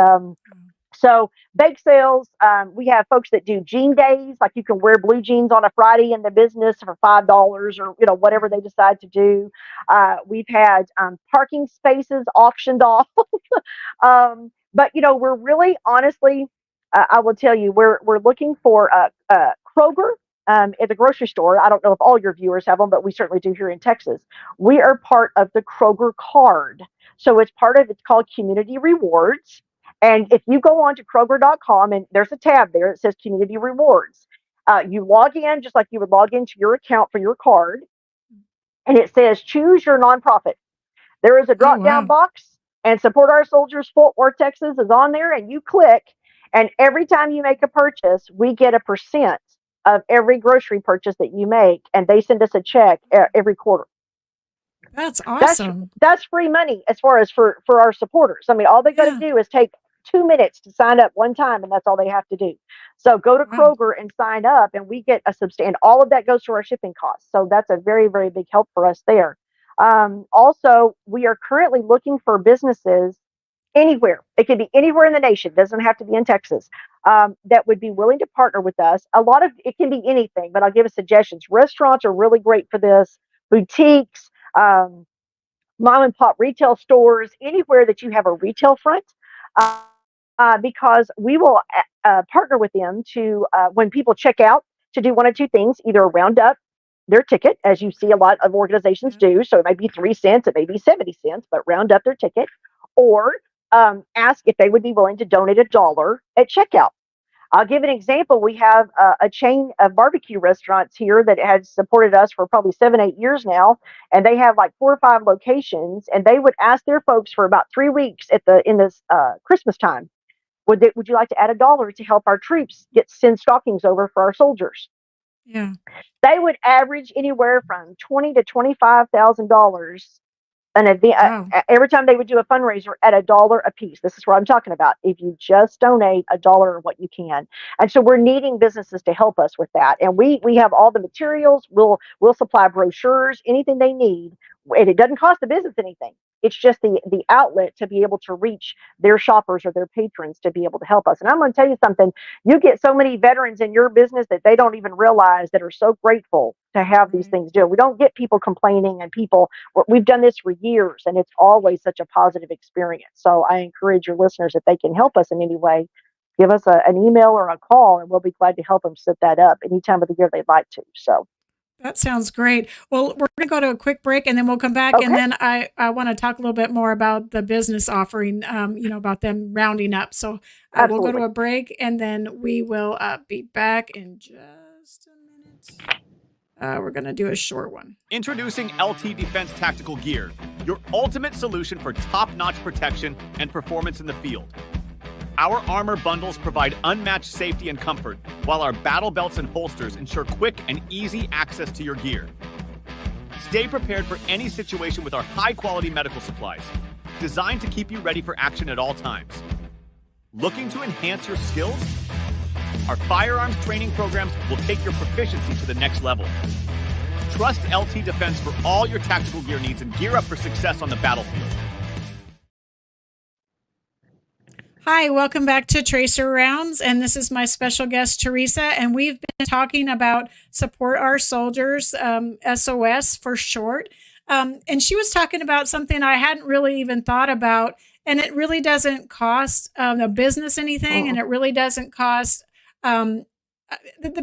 so bake sales, we have folks that do jean days, like you can wear blue jeans on a Friday in the business for $5, or you know, whatever they decide to do. We've had parking spaces auctioned off. But you know, we're really honestly, I will tell you, we're looking for Kroger at the grocery store. I don't know if all your viewers have them, but we certainly do here in Texas. We are part of the Kroger card. So it's called Community Rewards. And if you go on to Kroger.com, and there's a tab there that says Community Rewards, you log in just like you would log into your account for your card, and it says choose your nonprofit. There is a drop down box, and Support Our Soldiers Fort Worth, Texas is on there, and you click, and every time you make a purchase, we get a percent of every grocery purchase that you make, and they send us a check every quarter. That's awesome. That's free money as far as for our supporters. I mean, all they got to do is take 2 minutes to sign up one time, and that's all they have to do. So go to Kroger and sign up, and we get and all of that goes to our shipping costs. So that's a very, very big help for us there. Also, we are currently looking for businesses anywhere. It could be anywhere in the nation. It doesn't have to be in Texas. That would be willing to partner with us. It can be anything, but I'll give suggestions. Restaurants are really great for this. Boutiques, mom and pop retail stores, anywhere that you have a retail front, because we will partner with them to, when people check out, to do one of two things: either round up their ticket, as you see a lot of organizations do. So it might be 3 cents, it may be 70 cents, but round up their ticket, or ask if they would be willing to donate $1 at checkout. I'll give an example. We have a chain of barbecue restaurants here that has supported us for probably 7-8 years now, and they have like 4 or 5 locations. And they would ask their folks for about 3 weeks in this Christmas time, would you like to add $1 to help our troops send stockings over for our soldiers? Yeah, they would average anywhere from $20,000 to $25,000 an event every time they would do a fundraiser at $1 a piece. This is what I'm talking about. If you just donate $1 or what you can. And so we're needing businesses to help us with that. And we have all the materials. We'll supply brochures, anything they need. And it doesn't cost the business anything. It's just the outlet to be able to reach their shoppers or their patrons to be able to help us. And I'm going to tell you something. You get so many veterans in your business that they don't even realize, that are so grateful to have these things do. We don't get people complaining, and we've done this for years, and it's always such a positive experience. So I encourage your listeners, if they can help us in any way, give us an email or a call, and we'll be glad to help them set that up any time of the year they'd like to. So. That sounds great. Well, we're going to go to a quick break, and then we'll come back. Okay. And then I want to talk a little bit more about the business offering, about them rounding up. So we'll go to a break, and then we will be back in just a minute. We're going to do a short one. Introducing LT Defense Tactical Gear, your ultimate solution for top-notch protection and performance in the field. Our armor bundles provide unmatched safety and comfort, while our battle belts and holsters ensure quick and easy access to your gear. Stay prepared for any situation with our high-quality medical supplies, designed to keep you ready for action at all times. Looking to enhance your skills? Our firearms training programs will take your proficiency to the next level. Trust LT Defense for all your tactical gear needs and gear up for success on the battlefield. Hi, welcome back to Tracer Rounds, and this is my special guest, Teresa, and we've been talking about Support Our Soldiers, S.O.S. for short, and she was talking about something I hadn't really even thought about, and it really doesn't cost the business anything, and it really doesn't cost the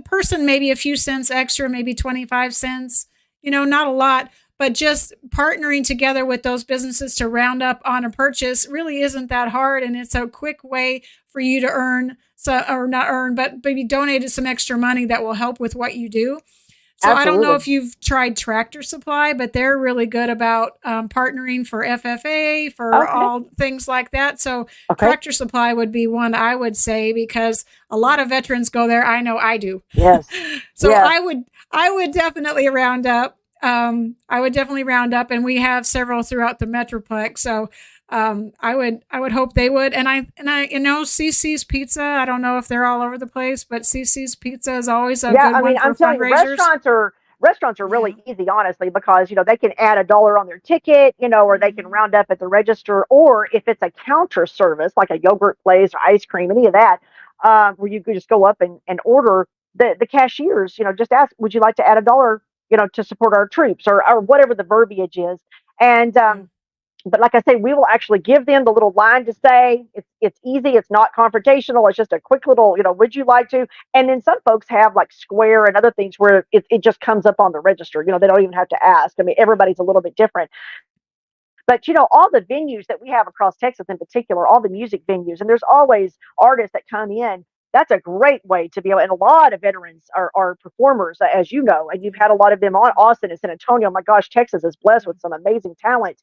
person maybe a few cents extra, maybe 25 cents, not a lot. But just partnering together with those businesses to round up on a purchase really isn't that hard. And it's a quick way for you to earn, but maybe donate some extra money that will help with what you do. So I don't know Absolutely. if you've tried Tractor Supply, but they're really good about partnering for FFA, for Okay. all things like that. So Okay. Tractor Supply would be one I would say, because a lot of veterans go there. I know I do. Yes. So Yes. I would definitely round up. I would definitely round up, and we have several throughout the Metroplex. So I would hope they would. And I CC's Pizza. I don't know if they're all over the place, but CC's Pizza is always a Yeah, good I mean, one for I'm telling you, fundraisers. restaurants are Yeah. really easy, honestly, because they can add $1 on their ticket, or they can round up at the register, or if it's a counter service like a yogurt place or ice cream, any of that, where you could just go up and order. The cashiers, just ask, would you like to add $1, to support our troops, or whatever the verbiage is, and Yeah. but like I say, we will actually give them the little line to say. It's easy. It's not confrontational. It's just a quick little, would you like to? And then some folks have like Square and other things where it just comes up on the register. They don't even have to ask. I mean, everybody's a little bit different. But all the venues that we have across Texas in particular, all the music venues, and there's always artists that come in. That's a great way to be able, and a lot of veterans are performers, as you know, and you've had a lot of them on Austin and San Antonio. My gosh, Texas is blessed with some amazing talent.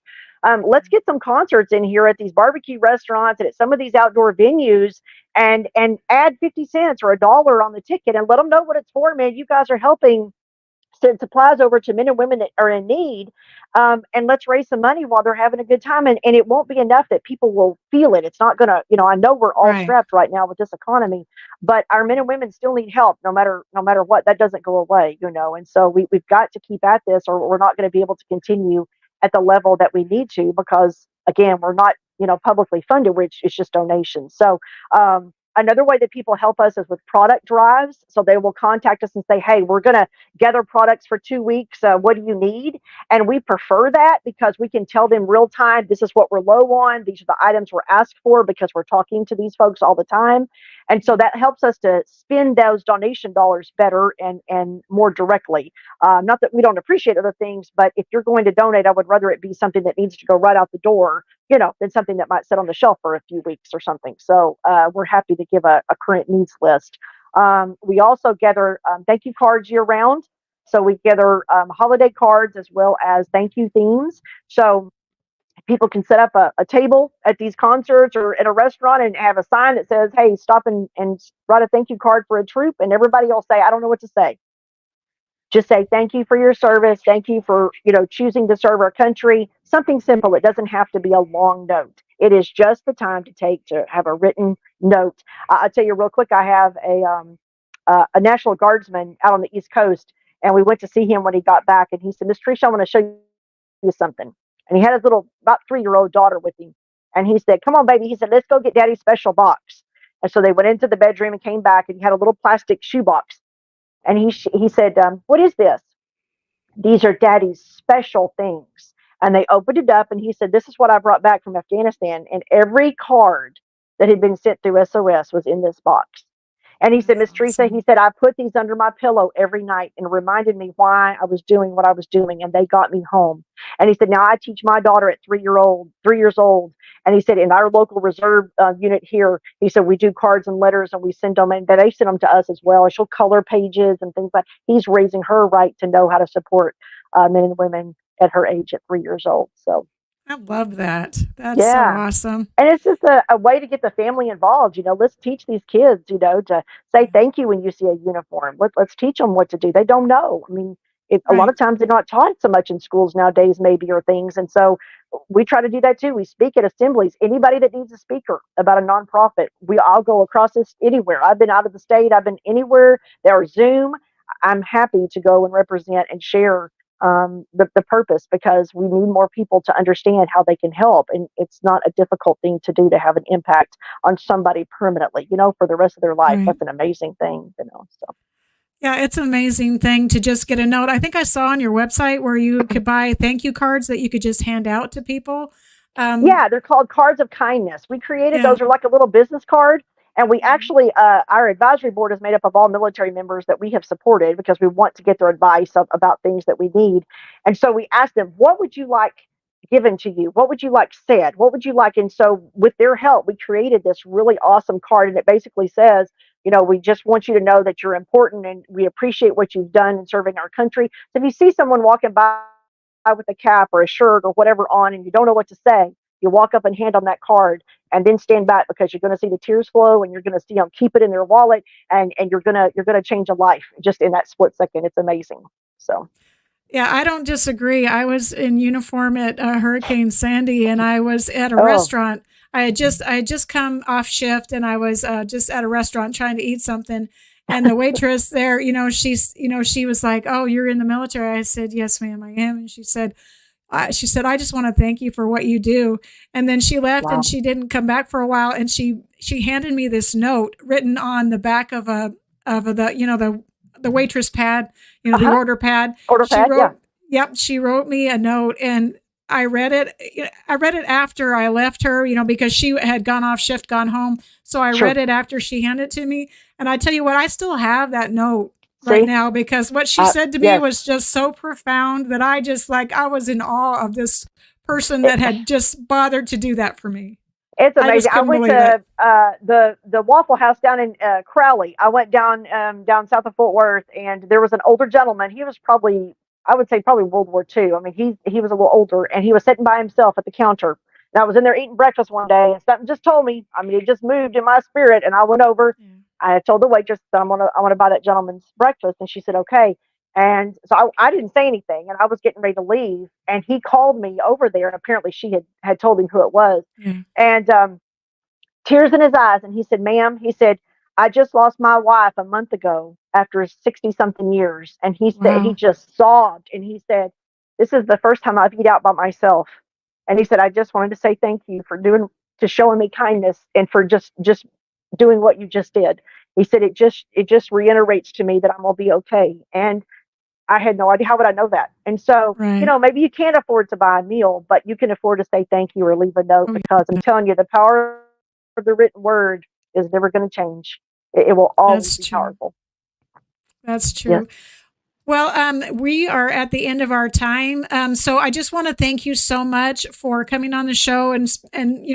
Let's get some concerts in here at these barbecue restaurants and at some of these outdoor venues, and add 50 cents or $1 on the ticket, and let them know what it's for. Man, you guys are helping send supplies over to men and women that are in need, and let's raise some money while they're having a good time. And it won't be enough that people will feel it. It's not going to, I know we're all Right. strapped right now with this economy, but our men and women still need help no matter what. That doesn't go away, and so we've got to keep at this, or we're not going to be able to continue at the level that we need to, because again, we're not, publicly funded, which is just donations. So, another way that people help us is with product drives. So they will contact us and say, hey, we're going to gather products for 2 weeks. What do you need? And we prefer that because we can tell them real time, this is what we're low on. These are the items we're asked for, because we're talking to these folks all the time. And so that helps us to spend those donation dollars better and more directly. Not that we don't appreciate other things, but if you're going to donate, I would rather it be something that needs to go right out the door, than something that might sit on the shelf for a few weeks or something. So we're happy to give a current needs list. We also gather thank you cards year round. So we gather holiday cards as well as thank you themes. So people can set up a table at these concerts or at a restaurant and have a sign that says, hey, stop and write a thank you card for a troop. And everybody will say, I don't know what to say. Just say, thank you for your service. Thank you for, choosing to serve our country. Something simple. It doesn't have to be a long note. It is just the time to take to have a written note. I'll tell you real quick. I have a National Guardsman out on the East Coast, and we went to see him when he got back. And he said, Miss Teresa, I want to show you something. And he had his little about 3-year-old daughter with him. And he said, come on, baby. He said, let's go get Daddy's special box. And so they went into the bedroom and came back, and he had a little plastic shoebox. And he said, what is this? These are Daddy's special things. And they opened it up, and he said, this is what I brought back from Afghanistan. And every card that had been sent through SOS was in this box. And he said, Miss Teresa, he said, I put these under my pillow every night and reminded me why I was doing what I was doing. And they got me home. And he said, now I teach my daughter at 3 years old. And he said, in our local reserve unit here, he said, we do cards and letters, and we send them, and they send them to us as well. She'll color pages and things like that. He's raising her right to know how to support men and women at her age at 3 years old. So I love that. That's so yeah. awesome. And it's just a way to get the family involved. Let's teach these kids, to say thank you when you see a uniform. Let's teach them what to do. They don't know. I mean, a lot Right. of times they're not taught so much in schools nowadays, maybe, or things. And so we try to do that too. We speak at assemblies. Anybody that needs a speaker about a nonprofit, I'll go across this anywhere. I've been out of the state. I've been anywhere. There's Zoom. I'm happy to go and represent and share the purpose, because we need more people to understand how they can help. And it's not a difficult thing to do to have an impact on somebody permanently, for the rest of their life. Right. That's an amazing thing, so. Yeah, it's an amazing thing to just get a note. I think I saw on your website where you could buy thank you cards that you could just hand out to people. Yeah, they're called cards of kindness. We created Yeah. those are like a little business card. And we actually, our advisory board is made up of all military members that we have supported, because we want to get their advice about things that we need. And so we asked them, what would you like given to you? What would you like said? What would you like? And so with their help, we created this really awesome card. And it basically says, we just want you to know that you're important and we appreciate what you've done in serving our country. So if you see someone walking by with a cap or a shirt or whatever on and you don't know what to say, you walk up and hand them that card and then stand back, because you're going to see the tears flow and you're going to see them keep it in their wallet, and you're going to change a life just in that split second. It's amazing. So. Yeah, I don't disagree. I was in uniform at Hurricane Sandy, and I was at a restaurant. I had just come off shift, and I was just at a restaurant trying to eat something. And the waitress there, she was like, "Oh, you're in the military." I said, "Yes, ma'am, I am." And she said, "I just want to thank you for what you do." And then she left, and she didn't come back for a while. And she handed me this note written on the back of the waitress pad, the order pad. Yep. She wrote me a note, and I read it. I read it after I left her, because she had gone off shift, gone home. So I read it after she handed it to me. And I tell you what, I still have that note right now, because what she said to me was just so profound that I was in awe of this person that had just bothered to do that for me. It's amazing. I went to the Waffle House down in Crowley. I went down south of Fort Worth, and there was an older gentleman. He was probably World War II. I mean, he was a little older, and he was sitting by himself at the counter. And I was in there eating breakfast one day, and something just told me. I mean, it just moved in my spirit, and I went over. I told the waitress that I want to buy that gentleman's breakfast, and she said okay. And so I didn't say anything, and I was getting ready to leave, and he called me over there, and apparently she had told him who it was. And tears in his eyes, and he said, "Ma'am," he said, "I just lost my wife a month ago after 60-something years." And he said, he just sobbed, and he said, "This is the first time I've eaten out by myself." And he said, "I just wanted to say thank you for showing me kindness, and for just doing what you just did." He said, it just reiterates to me that I'm gonna be okay. And I had no idea. How would I know that? And so, maybe you can't afford to buy a meal, but you can afford to say thank you or leave a note, because I'm telling you, the power of the written word is never going to change. It will always be powerful. That's true. Yeah. Well, we are at the end of our time. So I just want to thank you so much for coming on the show and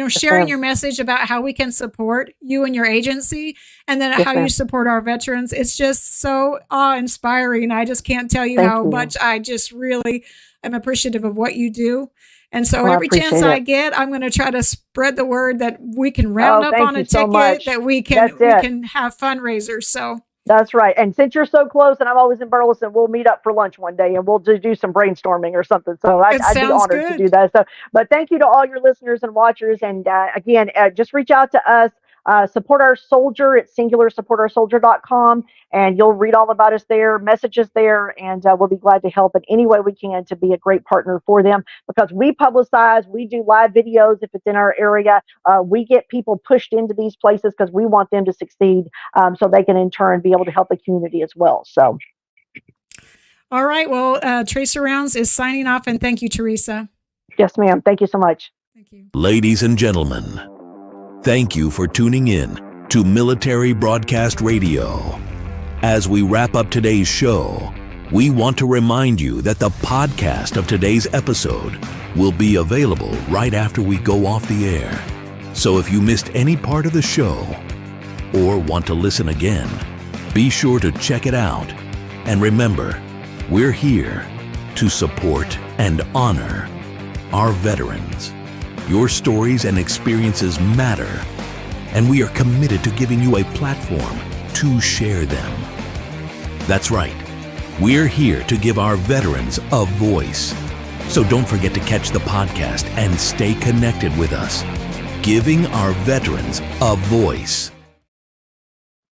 sharing your message about how we can support you and your agency, and then how you support our veterans. It's just so awe-inspiring. I just can't tell you how much I just really am appreciative of what you do. And so every chance I get, I'm going to try to spread the word that we can round up on a ticket, that we can have fundraisers. So. That's right. And since you're so close, and I'm always in Burleson, we'll meet up for lunch one day, and we'll do some brainstorming or something. So I'd be honored to do that. So, but thank you to all your listeners and watchers. And again, just reach out to us. Support Our Soldier at SingularSupportOurSoldier.com, and you'll read all about us there, messages there, and we'll be glad to help in any way we can to be a great partner for them, because we publicize, we do live videos if it's in our area. We get people pushed into these places because we want them to succeed, so they can in turn be able to help the community as well. So. All right. Well, Teresa Rounds is signing off, and thank you, Teresa. Yes, ma'am. Thank you so much. Thank you. Ladies and gentlemen, thank you for tuning in to Military Broadcast Radio. As we wrap up today's show, we want to remind you that the podcast of today's episode will be available right after we go off the air. So if you missed any part of the show or want to listen again, be sure to check it out. And remember, we're here to support and honor our veterans. Your stories and experiences matter, and we are committed to giving you a platform to share them. That's right. We're here to give our veterans a voice. So don't forget to catch the podcast and stay connected with us. Giving our veterans a voice.